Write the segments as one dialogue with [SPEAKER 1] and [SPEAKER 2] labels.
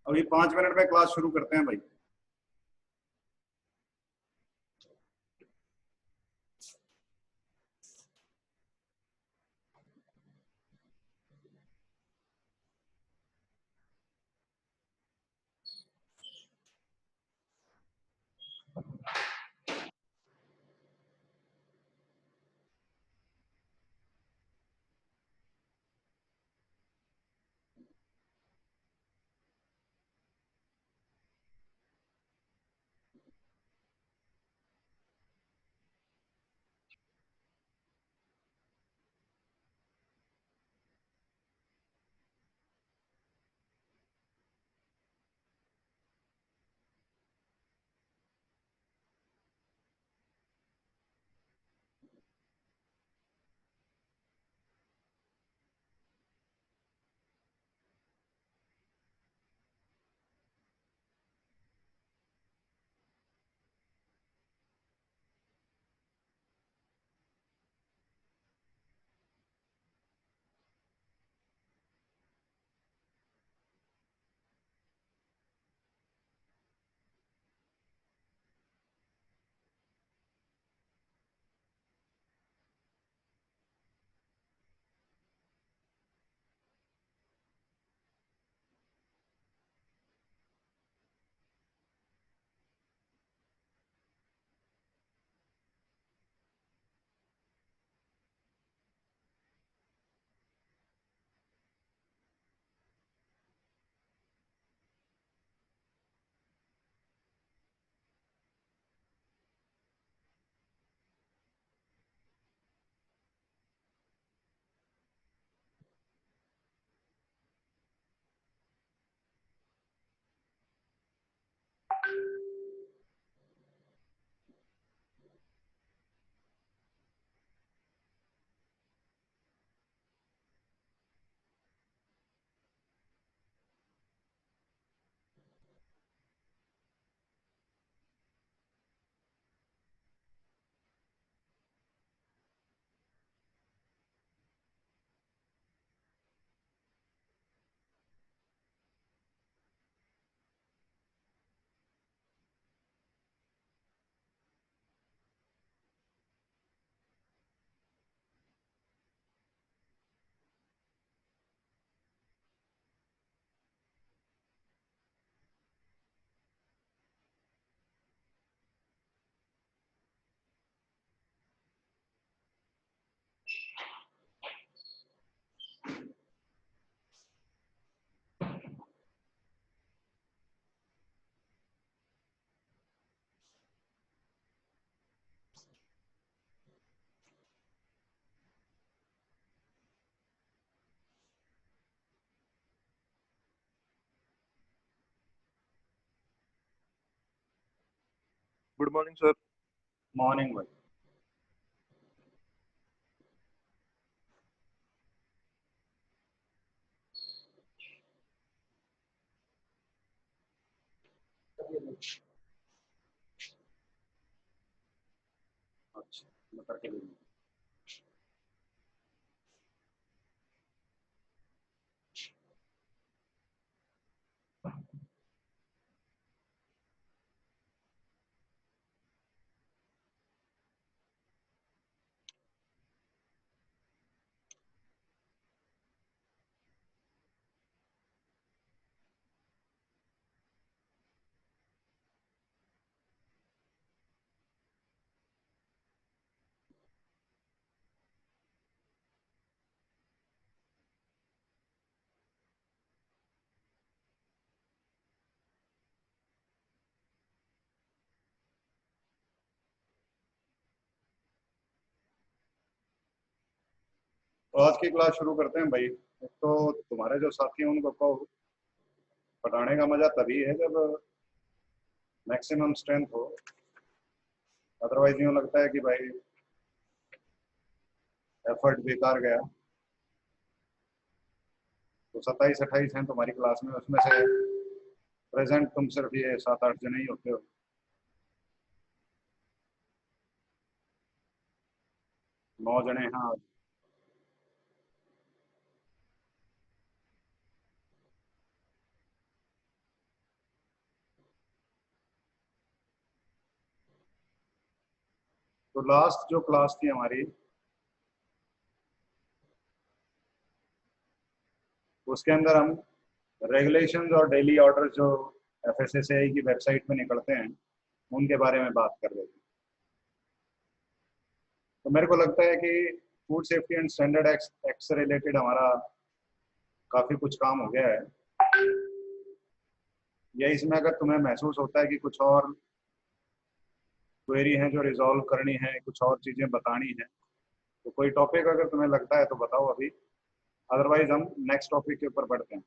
[SPEAKER 1] अभी 5 मिनट में क्लास शुरू करते हैं भाई।
[SPEAKER 2] Good morning sir.
[SPEAKER 1] मॉर्निंग भाई। अच्छा, मैं करके दे दूंगा। तो आज की क्लास शुरू करते हैं भाई। एक तो तुम्हारे जो साथी हैं उनको कहो, पढ़ाने का मजा तभी है जब मैक्सिमम स्ट्रेंथ हो। अदरवाइज यूँ लगता है कि भाई एफर्ट बेकार गया। तो 27-28 हैं तुम्हारी क्लास में, उसमें से प्रेजेंट तुम सिर्फ ये 7-8 जने ही होते हो। 9 जने हैं आज। तो लास्ट जो क्लास थी हमारी, उसके अंदर हम रेगुलेशंस और डेली ऑर्डर जो एफएसएसएआई की वेबसाइट में निकलते हैं उनके बारे में बात कर रहे थे। तो मेरे को लगता है कि food safety and standard act से रिलेटेड हमारा काफ़ी कुछ काम हो गया है। या इसमें अगर तुम्हें महसूस होता है कि कुछ और क्वेरी हैं जो रिजॉल्व करनी है, कुछ और चीज़ें बतानी है, तो कोई टॉपिक अगर तुम्हें लगता है तो बताओ अभी, अदरवाइज हम नेक्स्ट टॉपिक के ऊपर बढ़ते हैं।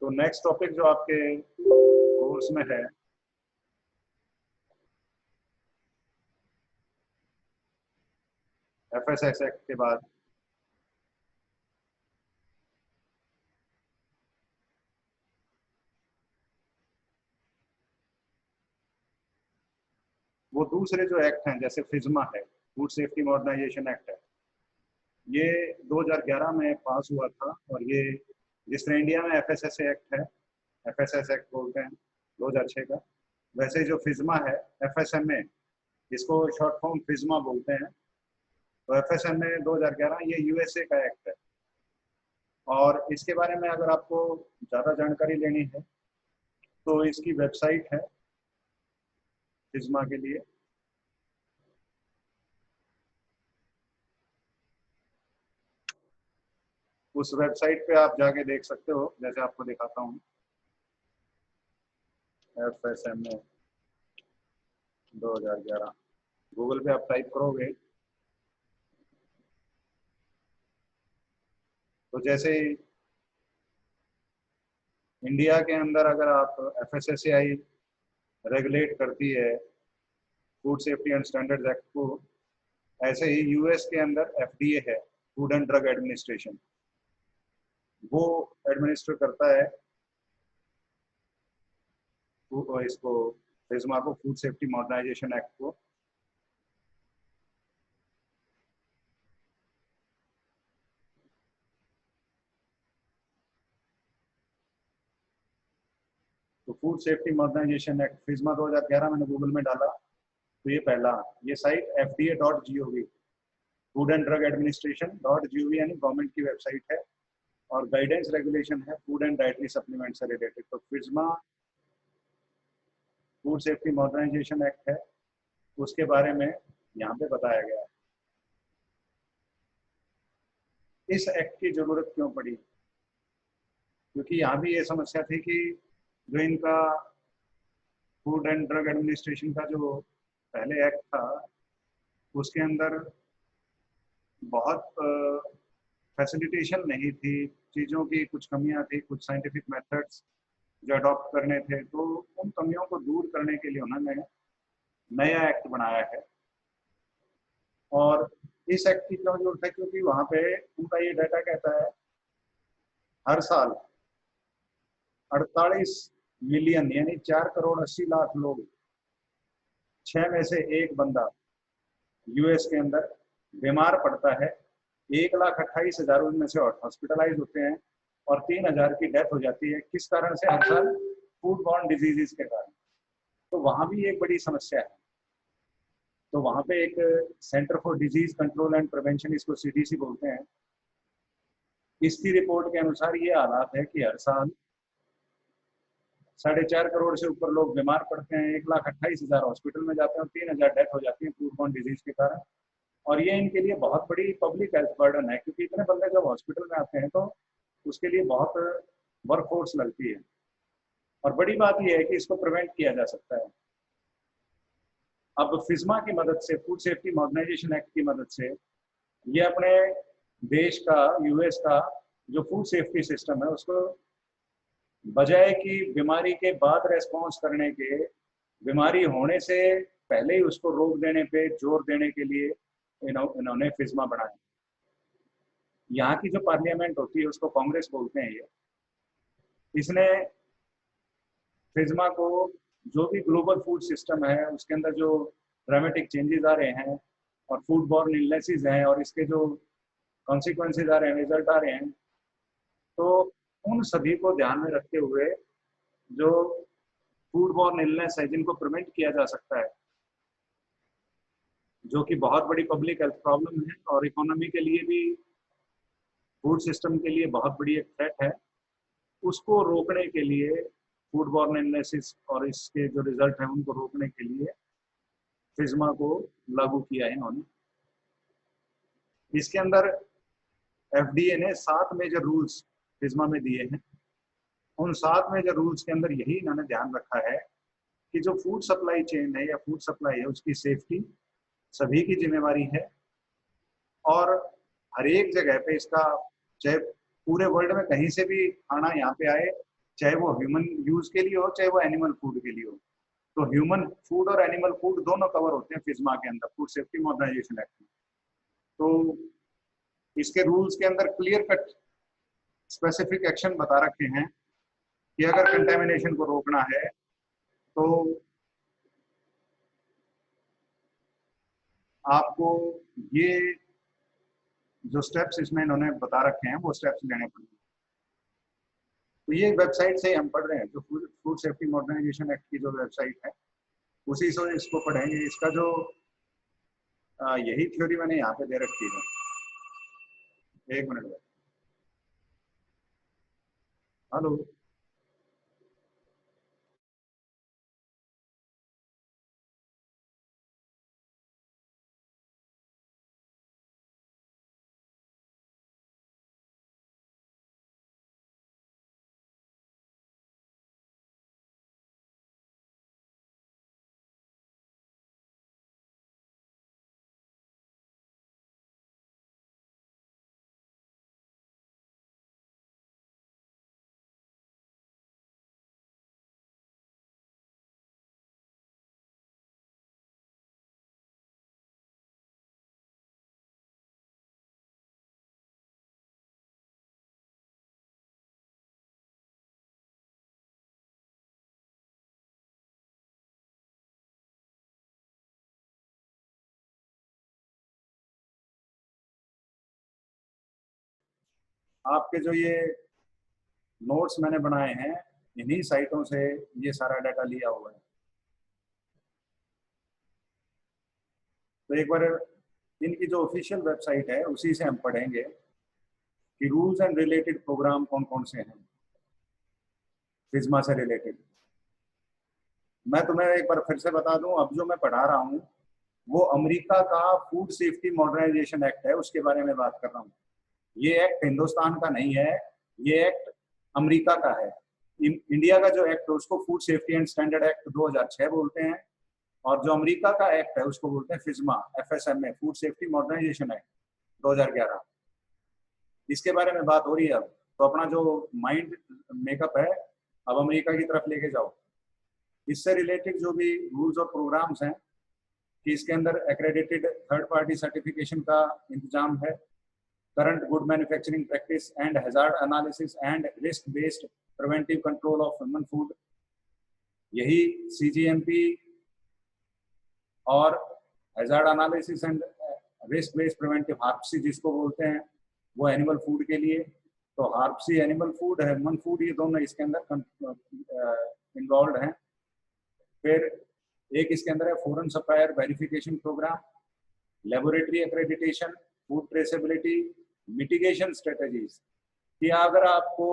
[SPEAKER 1] तो नेक्स्ट टॉपिक जो आपके कोर्स में है एफएसएस एक्ट के बाद वो दूसरे जो एक्ट हैं, जैसे फिज्मा है, फूड सेफ्टी मॉडर्नाइजेशन एक्ट है, ये 2011 में पास हुआ था। और ये जिस तरह इंडिया में एफएसएस एक्ट है, एफएसएस एक्ट बोलते हैं 2006 का, वैसे जो फिज्मा है एफएसएमए, इसको शॉर्ट फॉर्म फिज्मा बोलते हैं। तो एफएसएमए 2011 ये यूएसए का एक्ट है। और इसके बारे में अगर आपको ज़्यादा जानकारी लेनी है तो इसकी वेबसाइट है फिज्मा के लिए, उस वेबसाइट पे आप जाके देख सकते हो। जैसे आपको दिखाता हूँ, एफएसएमए 2011 गूगल पे आप टाइप करोगे तो जैसे ही इंडिया के अंदर अगर आप एफएसएसएआई रेगुलेट करती है food safety and standards act को, ऐसे ही यूएस के अंदर एफडीए है, फूड एंड ड्रग एडमिनिस्ट्रेशन, वो एडमिनिस्टर करता है इसको, फिज्मा को, फूड सेफ्टी मॉडर्नाइजेशन एक्ट को। तो फूड सेफ्टी मॉडर्नाइजेशन एक्ट फिज्मा 2011 मैंने गूगल में डाला तो ये पहला, ये site fda.gov, food and drug administration .gov, यानी गवर्नमेंट की वेबसाइट है। और गाइडेंस रेगुलेशन है फूड एंड डाइटरी सप्लीमेंट से रिलेटेड। तो फिज्मा फूड सेफ्टी मॉडर्नाइजेशन एक्ट है, उसके बारे में यहाँ पे बताया गया है। इस एक्ट की जरूरत क्यों पड़ी? क्योंकि यहाँ भी ये समस्या थी कि जो इनका फूड एंड ड्रग एडमिनिस्ट्रेशन का जो पहले एक्ट था, उसके अंदर बहुत फैसिलिटेशन नहीं थी, चीज़ों की कुछ कमियां थी, कुछ साइंटिफिक मेथड्स जो अडॉप्ट करने थे। तो उन कमियों को दूर करने के लिए उन्होंने नया एक्ट बनाया है। और इस एक्ट की क्यों जरूरत है? क्योंकि वहाँ पे उनका ये डाटा कहता है हर साल 48 मिलियन यानी 4 करोड़ 80 लाख लोग, 6 में से एक बंदा यूएस के अंदर बीमार पड़ता है। 1,28,000 उनमें से हॉस्पिटलाइज होते हैं और 3,000 की डेथ हो जाती है। किस कारण से? हर साल फूड बॉर्न डिजीजेस के कारण। तो वहाँ भी एक बड़ी समस्या है। तो वहाँ पे एक centre for disease control and prevention, इसको सीडीसी बोलते हैं, इसकी रिपोर्ट के अनुसार ये हालात है कि हर साल 4.5 करोड़ से ऊपर लोग बीमार पड़ते हैं, 1,28,000 हॉस्पिटल में जाते हैं और 3,000 डेथ हो जाती है फूड बॉर्न डिजीज के कारण। और ये इनके लिए बहुत बड़ी पब्लिक हेल्थ बर्डन है, क्योंकि इतने बंदे जब हॉस्पिटल में आते हैं तो उसके लिए बहुत वर्कफोर्स लगती है। और बड़ी बात यह है कि इसको प्रिवेंट किया जा सकता है। अब फिज्मा की मदद से, फूड सेफ्टी मॉडर्नाइजेशन एक्ट की मदद से, ये अपने देश का, यूएस का जो फूड सेफ्टी सिस्टम है उसको बजाय कि बीमारी के बाद रेस्पॉन्स करने के, बीमारी होने से पहले ही उसको रोक देने पे जोर देने के लिए इन्होंने फिज्मा बनाया। यहाँ की जो पार्लियामेंट होती है उसको कांग्रेस बोलते हैं। ये इसने फिज्मा को, जो भी ग्लोबल फूड सिस्टम है उसके अंदर जो ड्रामेटिक चेंजेस आ रहे हैं और फूड बॉर्न इलनेसेस हैं और इसके जो कॉन्सिक्वेंसेज आ रहे हैं, रिजल्ट आ रहे हैं, तो उन सभी को ध्यान में रखते हुए जो फूड बॉर्न इलनेस है जिनको प्रिवेंट किया जा सकता है, जो कि बहुत बड़ी पब्लिक हेल्थ प्रॉब्लम है और इकोनॉमी के लिए भी, फूड सिस्टम के लिए बहुत बड़ी एक थ्रेट है, उसको रोकने के लिए फूड बॉर्न इलनेसेस और इसके जो रिजल्ट है उनको रोकने के लिए फिज्मा को लागू किया है इन्होंने। इसके अंदर एफडीए ने 7 मेजर रूल्स फिज्मा में दिए हैं। उन 7 मेजर रूल्स के अंदर यही इन्होंने ध्यान रखा है कि जो फूड सप्लाई चेन है या फूड सप्लाई है उसकी सेफ्टी सभी की जिम्मेवारी है, और हर एक जगह पे इसका, चाहे पूरे वर्ल्ड में कहीं से भी खाना यहाँ पे आए, चाहे वो ह्यूमन यूज के लिए हो चाहे वो एनिमल फूड के लिए हो, तो ह्यूमन फूड और एनिमल फूड दोनों कवर होते हैं फिज्मा के अंदर, फूड सेफ्टी मॉडर्नाइजेशन एक्ट में। तो इसके रूल्स के अंदर क्लियर कट स्पेसिफिक एक्शन बता रखे हैं कि अगर कंटेमिनेशन को रोकना है तो आपको ये जो स्टेप्स इसमें इन्होंने बता रखे हैं वो स्टेप्स लेने पड़ेंगे। तो ये वेबसाइट से हम पढ़ रहे हैं, जो फूड सेफ्टी मॉडर्नाइजेशन एक्ट की जो वेबसाइट है उसी से इसको पढ़ेंगे। इसका जो यही थ्योरी मैंने यहाँ पे दे रखी है। एक मिनट, हेलो। आपके जो ये नोट्स मैंने बनाए हैं इन्हीं साइटों से ये सारा डाटा लिया हुआ है। तो एक बार इनकी जो ऑफिशियल वेबसाइट है उसी से हम पढ़ेंगे कि रूल्स एंड रिलेटेड प्रोग्राम कौन कौन से हैं फिज्मा से रिलेटेड। मैं तुम्हें एक बार फिर से बता दूं, अब जो मैं पढ़ा रहा हूं वो अमेरिका का फूड सेफ्टी मॉडर्नाइजेशन एक्ट है, उसके बारे में बात कर रहा हूँ। ये एक्ट हिंदुस्तान का नहीं है, ये एक्ट अमेरिका का है। इंडिया का जो एक्ट है उसको food safety and standard act 2006 बोलते हैं, और जो अमेरिका का एक्ट है उसको बोलते हैं FSMA, FSMA, food safety modernisation act 2011। इसके बारे में बात हो रही है। अब तो अपना जो माइंड मेकअप है अब अमेरिका की तरफ लेके जाओ। इससे रिलेटेड जो भी रूल्स और प्रोग्राम्स हैं कि इसके अंदर एक्रेडिटेड थर्ड पार्टी सर्टिफिकेशन का इंतजाम है, current good manufacturing practice and hazard analysis and risk based preventive control of human food, यही CGMP और hazard analysis and risk based preventive, HARPC जिसको बोलते हैं, वो एनिमल फूड के लिए। तो HARPC animal food, human food, ये दोनों इसके अंदर इन्वॉल्व हैं। फिर एक इसके अंदर है foreign supplier verification programme, laboratory accreditation, food traceability, mitigation strategies, कि अगर आपको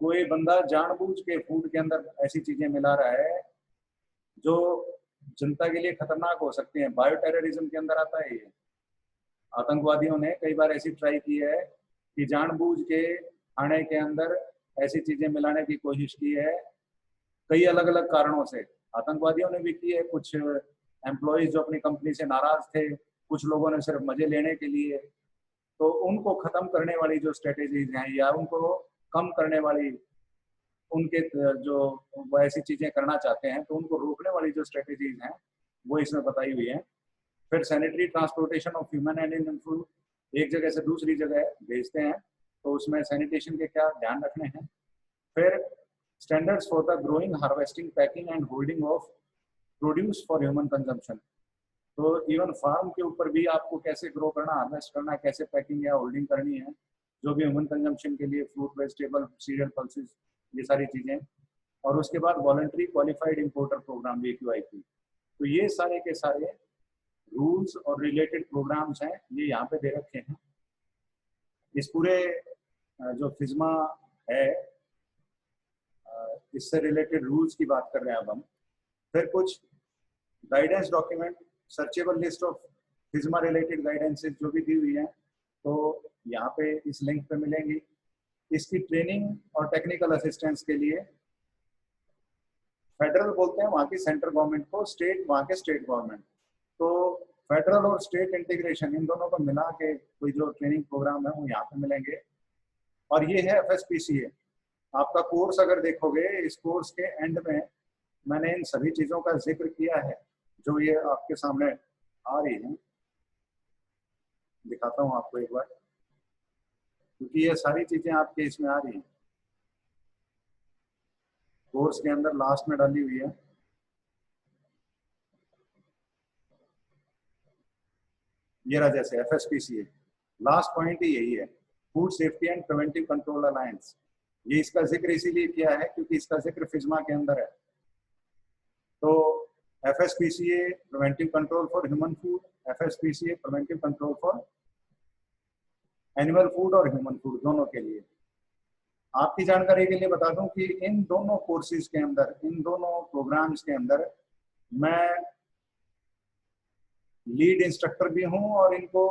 [SPEAKER 1] कोई बंदा जानबूझ के फूड के अंदर ऐसी चीजें मिला रहा है जो जनता के लिए खतरनाक हो सकती हैं, बायो टेररिज्म के अंदर आता है ये। आतंकवादियों ने कई बार ऐसी ट्राई की है कि जानबूझ के खाने के अंदर ऐसी चीजें मिलाने की कोशिश की है, कई अलग अलग कारणों से। आतंकवादियों ने भी की है, कुछ एम्प्लॉयज जो अपनी कंपनी से नाराज थे, कुछ लोगों ने सिर्फ मजे लेने के लिए। तो उनको खत्म करने वाली जो स्ट्रेटेजीज हैं या उनको कम करने वाली, उनके जो वो ऐसी चीजें करना चाहते हैं तो उनको रोकने वाली जो स्ट्रेटेजीज हैं वो इसमें बताई हुई है। फिर sanitary transportation of human and animal food, एक जगह से दूसरी जगह भेजते हैं तो उसमें सैनिटेशन के क्या ध्यान रखने हैं। फिर standards for the growing, harvesting, packing and holding of produce for human consumption. तो इवन फार्म के ऊपर भी आपको कैसे ग्रो करना, हार्वेस्ट करना, कैसे पैकिंग या होल्डिंग करनी है, जो भी ह्यूमन कंजम्पशन के लिए फ्रूट, वेजिटेबल, सीरियल, पल्सेस, ये सारी चीज़ें। और उसके बाद voluntary qualified importer programme VQIP। तो ये सारे के सारे रूल्स और रिलेटेड प्रोग्राम्स हैं, ये यहाँ पे दे रखे हैं। इस पूरे जो फिज्मा है इससे रिलेटेड रूल्स की बात कर रहे हैं अब हम। फिर कुछ guidance document, searchable list of FSMA related guidances जो भी दी हुई हैं, तो यहाँ पे इस लिंक पे मिलेंगी। इसकी ट्रेनिंग और टेक्निकल असिस्टेंस के लिए फेडरल बोलते हैं वहाँ की सेंट्रल गवर्नमेंट को, स्टेट वहाँ के स्टेट गवर्नमेंट। तो फेडरल और स्टेट इंटीग्रेशन इन दोनों को मिला के कोई जो ट्रेनिंग प्रोग्राम है वो यहाँ पे मिलेंगे। और ये है FSPCA। आपका कोर्स अगर देखोगे, इस कोर्स के एंड में मैंने इन सभी चीज़ों का जिक्र किया है जो ये आपके सामने आ रही हैं। दिखाता हूँ आपको एक बार, क्योंकि ये सारी चीज़ें आपके इसमें आ रही हैं, कोर्स के अंदर लास्ट में डाली हुई है। ये रहा जैसे FSPCA, लास्ट पॉइंट ही यही है, food safety and preventive control alliance. ये इसका जिक्र इसीलिए किया है क्योंकि इसका जिक्र फिज्मा के अंदर है। तो FSPCA preventive control for human food, FSPCA preventive control for animal food और ह्यूमन फूड, दोनों के लिए। आपकी जानकारी के लिए बता दूं कि इन दोनों कोर्सेज के अंदर, इन दोनों प्रोग्राम्स के अंदर मैं लीड इंस्ट्रक्टर भी हूं और इनको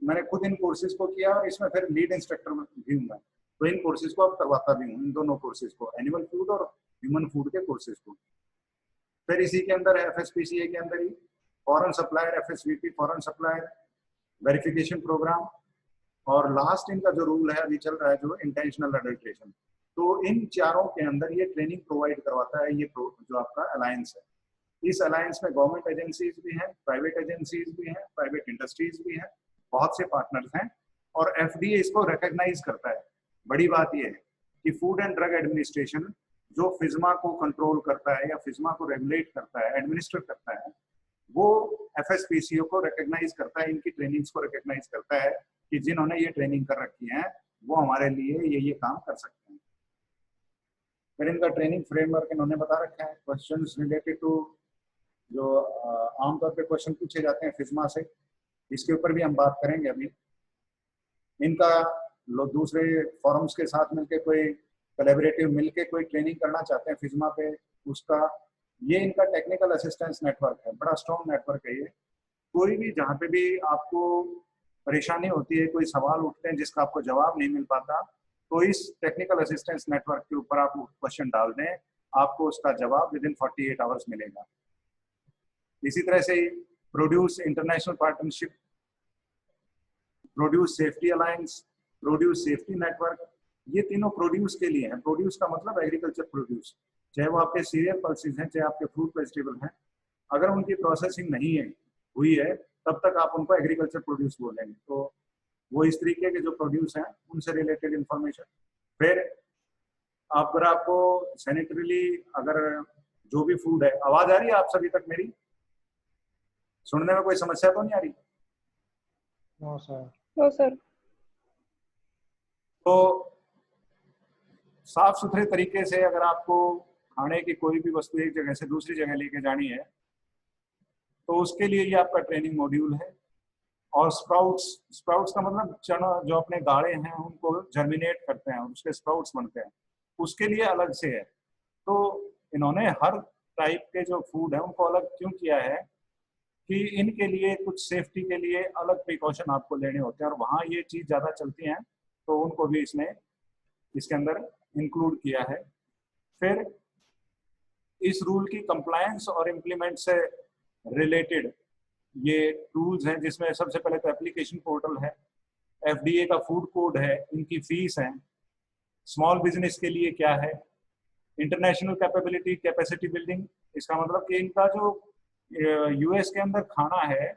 [SPEAKER 1] मैंने खुद इन कोर्सेज को किया और इसमें फिर लीड इंस्ट्रक्टर भी हूँ मैं। तो इन कोर्सेज को अब करवाता भी हूँ, इन दोनों कोर्सेज को, एनिमल फूड और ह्यूमन फूड के कोर्सेज को। फिर इसी के अंदर FSPCA के अंदर ही foreign supplier, FSVP foreign supplier verification program, और लास्ट इनका जो रूल है अभी चल रहा है जो इंटेंशनल अडल्ट्रेशन। तो इन चारों के अंदर ये ट्रेनिंग प्रोवाइड करवाता है ये जो आपका अलायंस है। इस अलायंस में गवर्नमेंट एजेंसीज भी हैं, प्राइवेट एजेंसीज भी हैं, प्राइवेट इंडस्ट्रीज भी हैं, बहुत से पार्टनर्स हैं, और FDA इसको रिकॉग्नाइज करता है। बड़ी बात यह है कि फूड एंड ड्रग एडमिनिस्ट्रेशन जो फिज्मा को कंट्रोल करता है या फिज्मा को रेगुलेट करता है, एडमिनिस्टर करता है, वो FSPCA को रिकॉग्नाइज करता है, इनकी ट्रेनिंग्स को रिकॉग्नाइज करता है कि जिन्होंने ये ट्रेनिंग कर रखी है वो हमारे लिए ये काम कर सकते हैं। फिर इनका ट्रेनिंग फ्रेमवर्क इन्होंने बता रखा है। क्वेश्चंस रिलेटेड टू जो आमतौर पे क्वेश्चन पूछे जाते हैं फिज्मा से, इसके ऊपर भी हम बात करेंगे अभी। इनका दूसरे फॉरम्स के साथ मिलके कोई कोलैबोरेटिव मिलके कोई ट्रेनिंग करना चाहते हैं फिज्मा पे, उसका ये इनका टेक्निकल असिस्टेंस नेटवर्क है, बड़ा स्ट्रॉन्ग नेटवर्क है ये। कोई भी जहाँ पे भी आपको परेशानी होती है, कोई सवाल उठते हैं जिसका आपको जवाब नहीं मिल पाता, तो इस टेक्निकल असिस्टेंस नेटवर्क के ऊपर आप क्वेश्चन डाल दें, आपको उसका जवाब विदिन 48 आवर्स मिलेगा। इसी तरह से produce international partnership, produce safety alliance, produce safety network, ये तीनों प्रोड्यूस के लिए हैं। प्रोड्यूस का मतलब एग्रीकल्चर प्रोड्यूस, चाहे वो आपके सीरियल पल्सेस हैं, चाहे आपके फ्रूट वेजिटेबल हैं, अगर उनकी प्रोसेसिंग नहीं है हुई है तब तक आप उनको एग्रीकल्चर प्रोड्यूस बोलेंगे। तो वो इस तरीके के जो प्रोड्यूस हैं उनसे रिलेटेड इंफॉर्मेशन। फिर अगर आपको सैनिटरीली अगर जो भी फूड है, आवाज आ रही है आप सभी तक मेरी? सुनने में कोई समस्या तो नहीं आ रही?
[SPEAKER 3] No sir.
[SPEAKER 4] No sir.
[SPEAKER 1] तो साफ सुथरे तरीके से अगर आपको खाने की कोई भी वस्तु एक जगह से दूसरी जगह लेके जानी है तो उसके लिए ये आपका ट्रेनिंग मॉड्यूल है। और स्प्राउट्स का मतलब चना जो अपने गाढ़े हैं उनको जर्मिनेट करते हैं और उसके स्प्राउट्स बनते हैं, उसके लिए अलग से है। तो इन्होंने हर टाइप के जो फूड है उनको अलग क्यों किया है कि इनके लिए कुछ सेफ्टी के लिए अलग प्रिकॉशन आपको लेने होते हैं, और वहाँ ये चीज़ ज़्यादा चलती हैं तो उनको भी इसने इसके अंदर इंक्लूड किया है। फिर इस रूल की कंप्लायंस और इम्प्लीमेंट से रिलेटेड ये टूल्स हैं, जिसमें सबसे पहले तो एप्लीकेशन पोर्टल है, FDA का फूड कोड है, इनकी फीस है, स्मॉल बिजनेस के लिए क्या है, इंटरनेशनल कैपेबिलिटी कैपेसिटी बिल्डिंग, इसका मतलब कि इनका जो US के अंदर खाना है,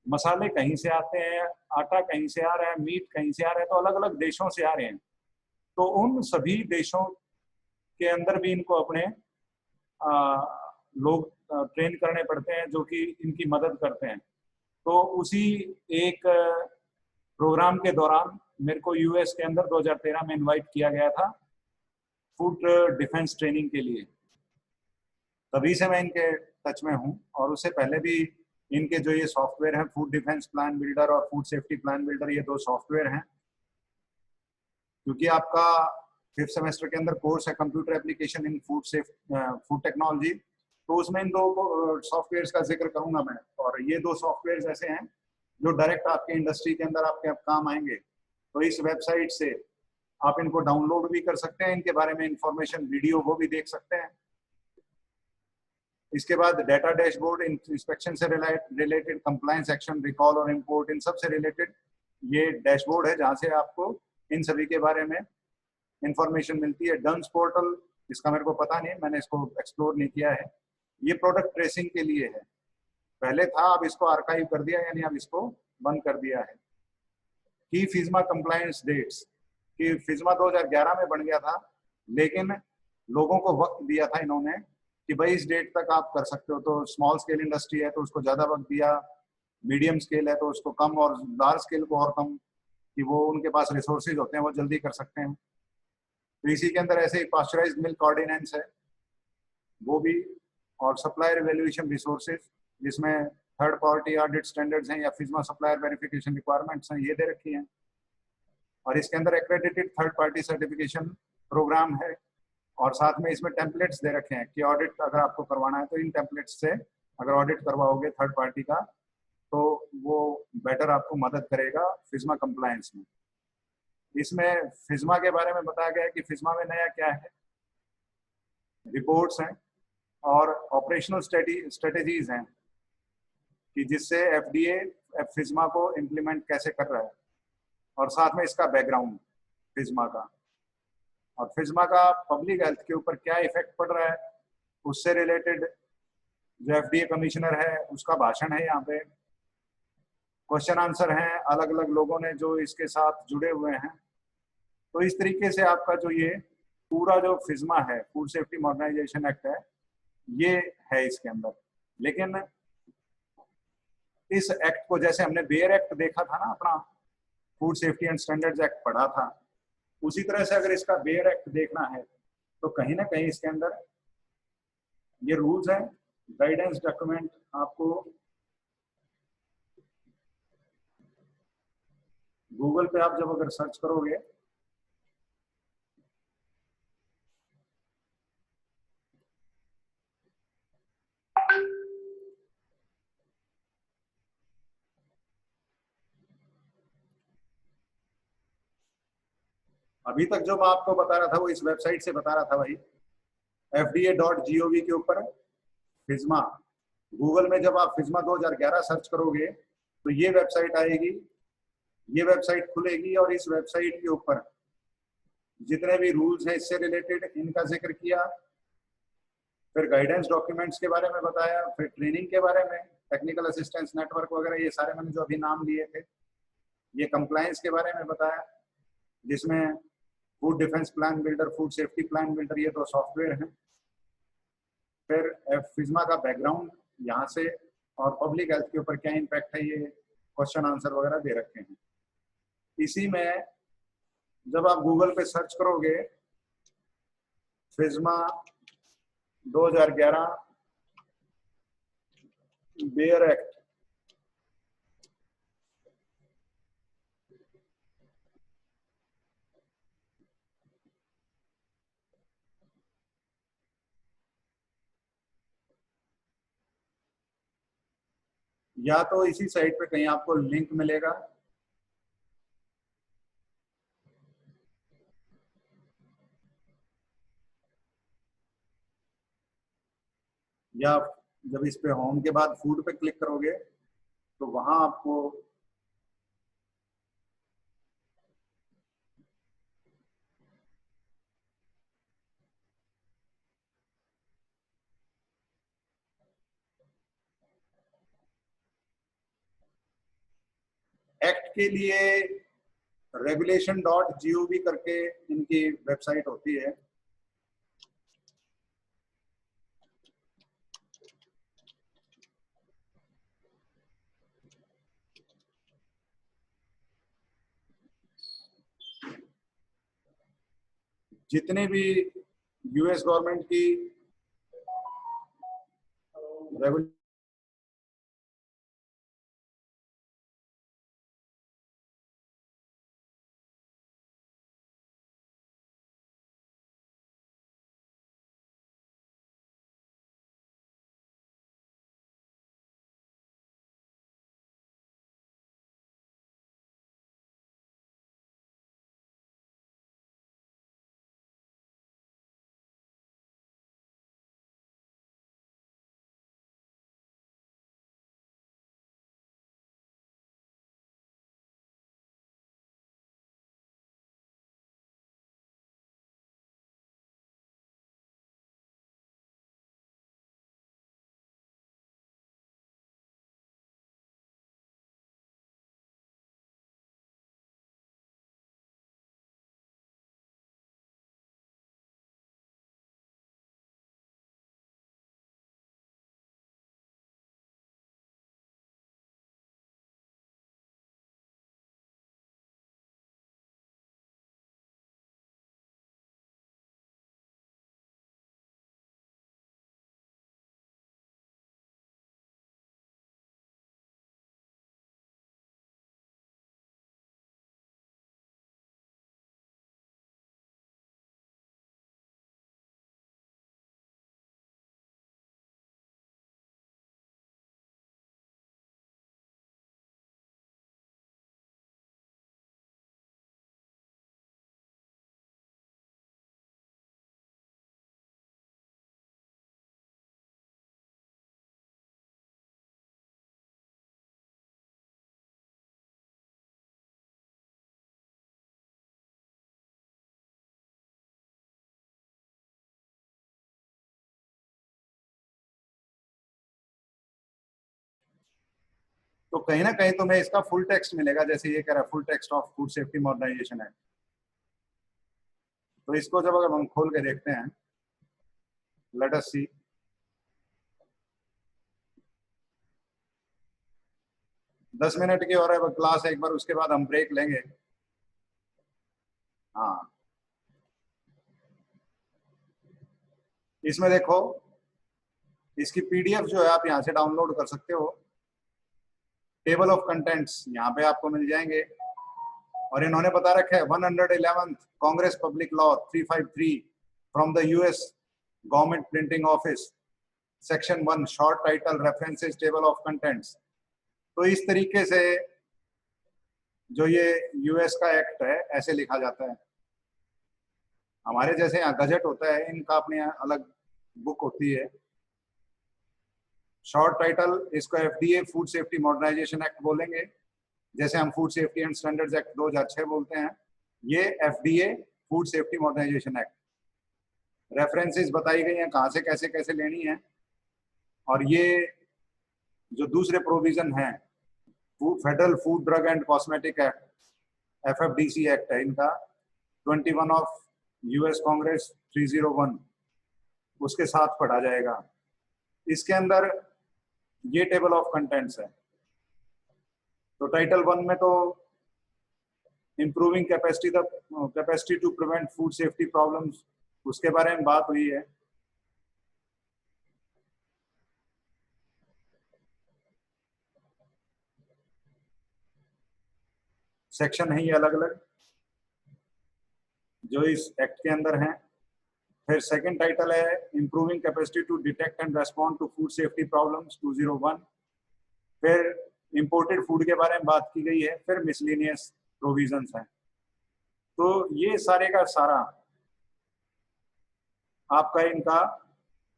[SPEAKER 1] मसाले कहीं से आते हैं, आटा कहीं से आ रहा है, मीट कहीं से आ रहा है, तो अलग अलग देशों से आ रहे हैं। तो उन सभी देशों के अंदर भी इनको अपने लोग ट्रेन करने पड़ते हैं जो कि इनकी मदद करते हैं। तो उसी एक प्रोग्राम के दौरान
[SPEAKER 4] मेरे को यूएस के अंदर 2013 में इनवाइट किया गया था फूड डिफेंस ट्रेनिंग के लिए, तभी से मैं इनके टच में हूँ। और उससे पहले भी इनके जो ये सॉफ्टवेयर हैं, फूड डिफेंस प्लान बिल्डर और फूड सेफ्टी प्लान बिल्डर, ये दो सॉफ्टवेयर हैं। क्योंकि आपका 5th सेमेस्टर के अंदर कोर्स है computer application in food technology, तो उसमें इन दो सॉफ्टवेयर्स का जिक्र करूंगा मैं। और ये दो सॉफ्टवेयर्स ऐसे हैं जो डायरेक्ट आपके इंडस्ट्री के अंदर आपके काम आएंगे। तो इस वेबसाइट से आप इनको डाउनलोड भी कर सकते हैं, इनके बारे में इंफॉर्मेशन वीडियो वो भी देख सकते हैं। इसके बाद डाटा डैशबोर्ड, इंस्पेक्शन से रिलेटेड, कंप्लायंस एक्शन, रिकॉल और इंपोर्ट, इन सब से रिलेटेड ये डैशबोर्ड है जहां से आपको इन सभी के बारे में इंफॉर्मेशन मिलती है। डंस पोर्टल, इसका मेरे को पता नहीं, मैंने इसको एक्सप्लोर नहीं किया है। ये प्रोडक्ट ट्रेसिंग के लिए है, पहले था, अब इसको आर्काइव कर दिया, यानी अब इसको बंद कर दिया है। की फिज्मा कंप्लायंस डेट्स, कि फिज्मा 2011 में बन गया था, लेकिन लोगों को वक्त दिया था इन्होंने कि भाई इस डेट तक आप कर सकते हो। तो स्मॉल स्केल इंडस्ट्री है तो उसको ज्यादा वक्त दिया, मीडियम स्केल है तो उसको कम, और लार्ज स्केल को और कम, कि वो उनके पास रिसोर्सेज होते हैं वो जल्दी कर सकते हैं। तो इसी के अंदर ऐसे ही पास्चराइज्ड मिल्क ऑर्डिनेंस है वो भी, और सप्लायर इवेल्युएशन रिसोर्सेज जिसमें थर्ड पार्टी ऑडिट स्टैंडर्ड्स हैं या फिज्मा सप्लायर वेरिफिकेशन रिक्वायरमेंट्स हैं, ये दे रखी हैं। और इसके अंदर accredited third party certification programme है, और साथ में इसमें टेम्पलेट्स दे रखे हैं कि ऑडिट अगर आपको करवाना है तो इन टेम्पलेट्स से अगर ऑडिट करवाओगे थर्ड पार्टी का तो वो बेटर आपको मदद करेगा फिज्मा कंप्लायंस में। इसमें फिज्मा के बारे में बताया गया है कि फिज्मा में नया क्या है, रिपोर्ट्स हैं और ऑपरेशनल स्ट्रेटेजीज हैं कि जिससे एफडीए फिज्मा को इम्प्लीमेंट कैसे कर रहा है, और साथ में इसका बैकग्राउंड फिज्मा का, और फिज्मा का पब्लिक हेल्थ के ऊपर क्या इफेक्ट पड़ रहा है, उससे रिलेटेड जो एफडीए कमिश्नर है उसका भाषण है। यहाँ पे क्वेश्चन आंसर हैं अलग अलग लोगों ने जो इसके साथ जुड़े हुए हैं। तो इस तरीके से आपका जो ये पूरा जो फिज्मा है, फूड सेफ्टी मॉडर्नाइजेशन एक्ट है, ये है इसके अंदर। लेकिन इस एक्ट को, जैसे हमने बेयर एक्ट देखा था ना, अपना food safety and standards act पढ़ा था, उसी तरह से अगर इसका बेयर एक्ट देखना है तो कहीं ना कहीं इसके अंदर ये रूल्स हैं, गाइडेंस डॉक्यूमेंट आपको गूगल पे आप जब अगर सर्च करोगे अभी तक जो मैं आपको बता रहा था वो इस वेबसाइट से बता रहा था भाई, fda.gov के ऊपर फिज्मा, गूगल में जब आप फिज्मा 2011 सर्च करोगे तो ये वेबसाइट आएगी, ये वेबसाइट खुलेगी, और इस वेबसाइट के ऊपर जितने भी रूल्स हैं इससे रिलेटेड इनका जिक्र किया, फिर गाइडेंस डॉक्यूमेंट्स के बारे में बताया, फिर ट्रेनिंग के बारे में, टेक्निकल असिस्टेंस नेटवर्क वगैरह, ये सारे मैंने जो अभी नाम लिए थे। ये कंप्लायंस के बारे में बताया जिसमें food defence plan builder, food safety plan builder, ये दो सॉफ्टवेयर हैं। फिर फिज्मा का बैकग्राउंड यहाँ से, और पब्लिक हेल्थ के ऊपर क्या इम्पैक्ट है, ये क्वेश्चन आंसर वगैरह दे रखे हैं। इसी में जब आप गूगल पे सर्च करोगे फिज्मा 2011 बेयर एक्ट, या तो इसी साइट पे कहीं आपको लिंक मिलेगा, या जब इस पे होम के बाद फूड पे क्लिक करोगे तो वहां आपको एक्ट के लिए regulation.gov करके इनकी वेबसाइट होती है। जितने भी यूएस गवर्नमेंट की रेगुलेशन तो कहीं ना कहीं तुम्हें इसका फुल टेक्स्ट मिलेगा, जैसे ये कह रहा है full text of food safety modernisation act. तो इसको जब अगर हम खोल के देखते हैं, लेट अस सी। दस मिनट की और क्लास है, एक बार उसके बाद हम ब्रेक लेंगे। हाँ, इसमें देखो, इसकी पीडीएफ जो है आप यहाँ से डाउनलोड कर सकते हो। टेबल ऑफ कंटेंट्स यहाँ पे आपको मिल जाएंगे, और इन्होंने बता रखा है 111 Congress public law 353 from the US government printing office, section 1 short title references table of contents. तो इस तरीके से जो ये यूएस का एक्ट है ऐसे लिखा जाता है। हमारे जैसे यहाँ गजट होता है, इनका अपने यहाँ अलग बुक होती है। शॉर्ट टाइटल इसको FDA food safety modernisation act बोलेंगे, जैसे हम food safety and standards act 2006 बोलते हैं। ये FDA food safety modernisation act. References बताई गई हैं कहाँ से कैसे कैसे लेनी है। और ये जो दूसरे प्रोविजन हैं, federal food drug and cosmetic act FFDC act है इनका, 21 ऑफ यूएस कांग्रेस 301, उसके साथ पढ़ा जाएगा। इसके अंदर ये टेबल ऑफ कंटेंट्स है। तो टाइटल 1 में तो improving capacity to prevent food safety problems, उसके बारे में बात हुई है। सेक्शन है ये अलग अलग जो इस एक्ट के अंदर हैं। फिर सेकंड टाइटल है improving capacity to detect and respond to food safety problems 201। फिर इंपोर्टेड फूड के बारे में बात की गई है। फिर मिसलेनियस प्रोविजंस हैं। तो ये सारे का सारा आपका इनका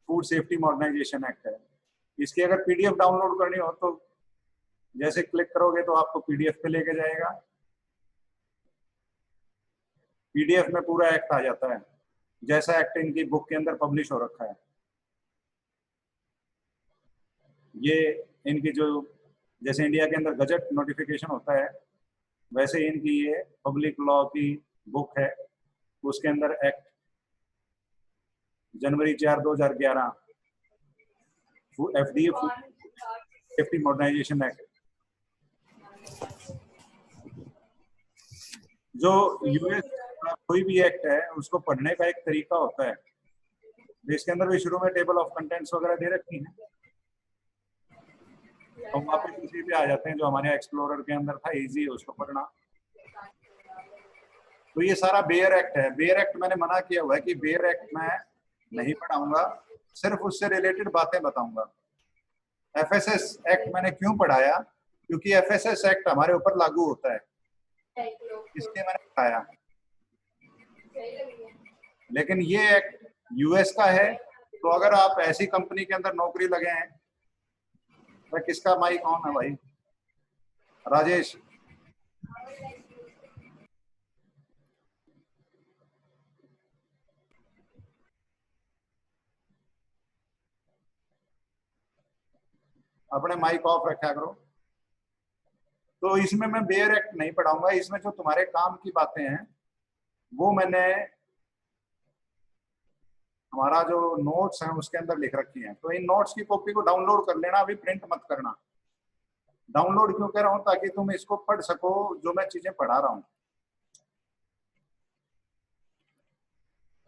[SPEAKER 4] फूड सेफ्टी मॉडर्नाइजेशन एक्ट है। इसकी अगर पीडीएफ डाउनलोड करनी हो तो जैसे क्लिक करोगे तो आपको पीडीएफ पे लेके जाएगा। पीडीएफ में पूरा एक्ट आ जाता है, जैसा एक्ट इनकी बुक के अंदर पब्लिश हो रखा है। ये इनकी जो जैसे इंडिया के अंदर गजट नोटिफिकेशन होता है, वैसे इनकी ये पब्लिक लॉ की बुक है। उसके अंदर एक्ट जनवरी 4, 2011 FDA food safety modernisation act, जो यूएस कोई भी एक्ट है उसको पढ़ने का एक तरीका होता है। इसके अंदर भी शुरू में टेबल ऑफ कंटेंट्स वगैरह दे रखी है। तो वापस इसी पे आ जाते हैं जो हमारे एक्सप्लोरर के अंदर था, इजी है उसको पढ़ना। तो ये सारा बेयर एक्ट है। बेयर एक्ट मैंने मना किया हुआ है कि बेयर एक्ट मैं नहीं पढ़ाऊंगा, सिर्फ उससे रिलेटेड बातें बताऊंगा। एफएसएस एक्ट मैंने क्यों पढ़ाया, क्योंकि एफएसएस एक्ट हमारे ऊपर लागू होता है, इसलिए मैंने पढ़ाया। लेकिन ये एक्ट यूएस का है, तो अगर आप ऐसी कंपनी के अंदर नौकरी लगे हैं, तो किसका माइक ऑन है भाई? राजेश। अपने माइक ऑफ रखा करो। तो इसमें मैं बेयर एक्ट नहीं पढ़ाऊंगा। इसमें जो तुम्हारे काम की बातें हैं वो मैंने हमारा जो नोट्स हैं उसके अंदर लिख रखी हैं। तो इन नोट्स की कॉपी को डाउनलोड कर लेना, अभी प्रिंट मत करना। डाउनलोड क्यों कर रहा हूं? ताकि तुम इसको पढ़ सको जो मैं चीजें पढ़ा रहा हूं।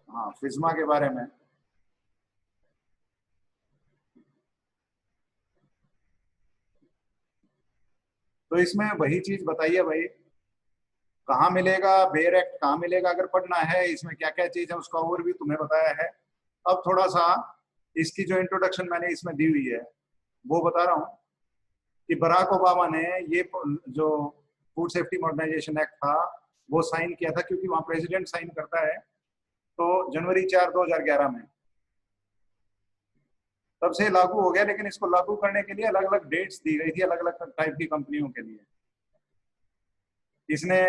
[SPEAKER 4] हाँ, फिज्मा के बारे में। तो इसमें वही चीज बताइए भाई, कहाँ मिलेगा बेयर एक्ट, कहाँ मिलेगा अगर पढ़ना है, इसमें क्या क्या चीज है उसका ओवरव्यू तुम्हें बताया है। अब थोड़ा सा इसकी जो इंट्रोडक्शन मैंने इसमें दी हुई है वो बता रहा हूँ कि बराक ओबामा ने ये जो फूड सेफ्टी मॉडर्नाइजेशन एक्ट था वो साइन किया था, क्योंकि वहां प्रेसिडेंट साइन करता है। तो जनवरी 4, 2011 में तब से लागू हो गया। लेकिन इसको लागू करने के लिए अलग अलग डेट्स दी गई थी अलग अलग टाइप की कंपनियों के लिए। इसने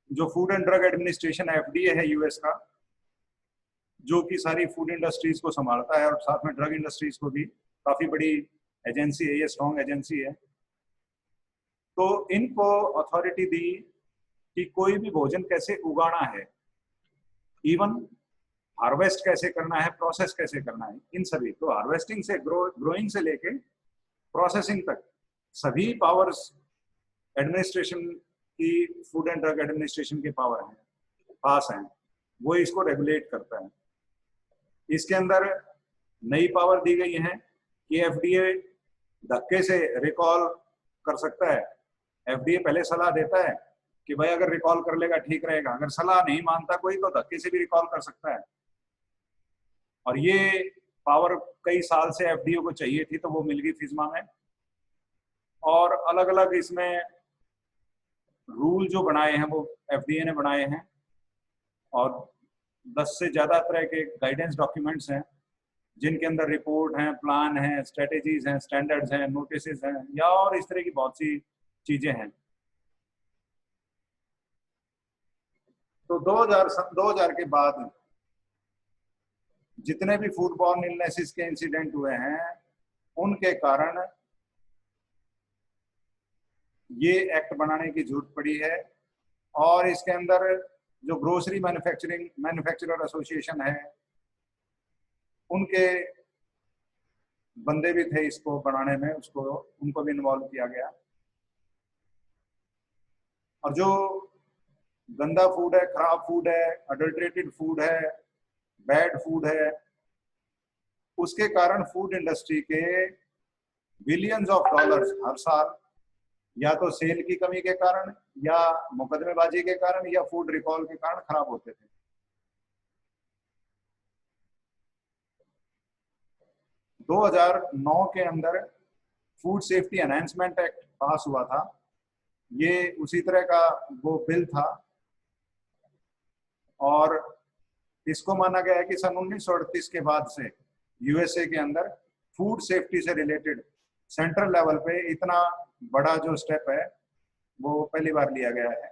[SPEAKER 4] जो food and drug administration FDA है यूएस का, जो कि सारी फूड इंडस्ट्रीज को संभालता है और साथ में ड्रग इंडस्ट्रीज को भी, काफी बड़ी एजेंसी है ये, स्ट्रॉन्ग एजेंसी है। तो इनको अथॉरिटी दी कि कोई भी भोजन कैसे उगाना है, इवन हार्वेस्ट कैसे करना है, प्रोसेस कैसे करना है, इन सभी। तो हार्वेस्टिंग से ग्रोइंग से लेके प्रोसेसिंग तक सभी पावर्स एडमिनिस्ट्रेशन की, फूड एंड ड्रग एडमिनिस्ट्रेशन के पावर हैं, पास हैं, वो इसको रेगुलेट करता है। इसके अंदर नई पावर दी गई है कि एफडीए धक्के से रिकॉल कर सकता है। एफडीए पहले सलाह देता है कि भाई अगर रिकॉल कर लेगा ठीक रहेगा, अगर सलाह नहीं मानता कोई तो धक्के से भी रिकॉल कर सकता है। और ये पावर कई साल से एफडीए को चाहिए थी, तो वो मिल गई फिज्मा में। और अलग अलग इसमें रूल जो बनाए हैं वो एफडीए ने बनाए हैं, और 10 से ज़्यादा तरह के गाइडेंस डॉक्यूमेंट्स हैं जिनके अंदर रिपोर्ट हैं, प्लान हैं, स्ट्रेटेजीज हैं, स्टैंडर्ड्स हैं, नोटिसेस हैं, या और इस तरह की बहुत सी चीजें हैं। तो 2000 के बाद जितने भी फूड बॉर्न इलनेसेस के इंसिडेंट हुए हैं उनके कारण ये एक्ट बनाने की जरूरत पड़ी है। और इसके अंदर जो ग्रोसरी मैन्युफैक्चरर एसोसिएशन है उनके बंदे भी थे इसको बनाने में, उनको भी इन्वॉल्व किया गया। और जो गंदा फूड है, खराब फूड है, अडल्ट्रेटेड फूड है, बैड फूड है, उसके कारण फूड इंडस्ट्री के बिलियंस ऑफ डॉलर्स हर साल या तो सेल की कमी के कारण, या मुकदमेबाजी के कारण, या फूड रिकॉल के कारण खराब होते थे। दो 2009 के अंदर फूड सेफ्टी एनहांसमेंट एक्ट पास हुआ था। ये उसी तरह का वो बिल था, और इसको माना गया है कि सन 1938 के बाद से यूएसए के अंदर फूड सेफ्टी से रिलेटेड सेंट्रल लेवल पे इतना बड़ा जो स्टेप है वो पहली बार लिया गया है।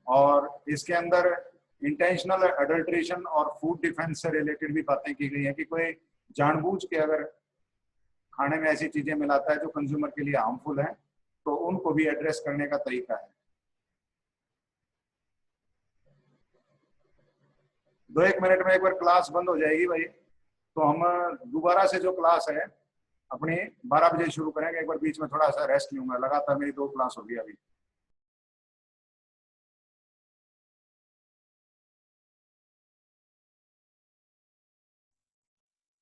[SPEAKER 4] और इसके अंदर इंटेंशनल अडल्ट्रेशन और फूड डिफेंस से रिलेटेड भी बातें की गई हैं कि कोई जानबूझ के अगर खाने में ऐसी चीजें मिलाता है जो कंज्यूमर के लिए हार्मफुल है तो उनको भी एड्रेस करने का तरीका है। 2-1 मिनट में एक बार क्लास बंद हो जाएगी भाई, तो हम दोबारा से जो क्लास है अपनी 12 बजे शुरू करेंगे। एक बार बीच में थोड़ा सा रेस्ट लूंगा, लगातार मेरी 2 क्लास होगी अभी।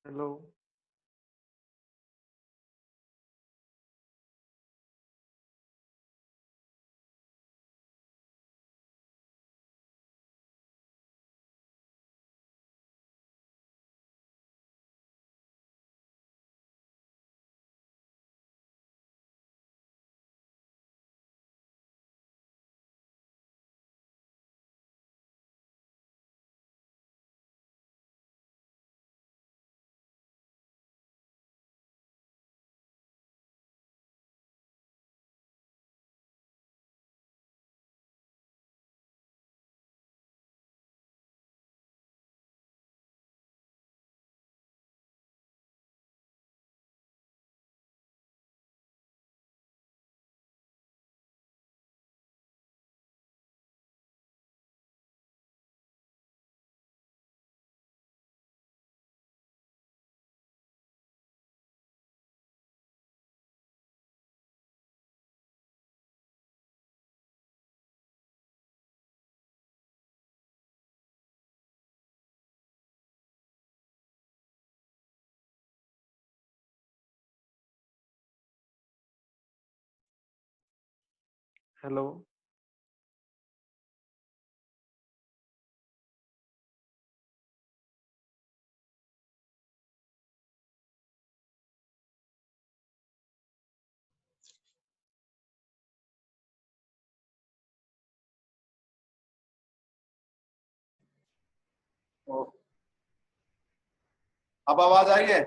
[SPEAKER 2] हेलो। हेलो।
[SPEAKER 4] अब आवाज आई है?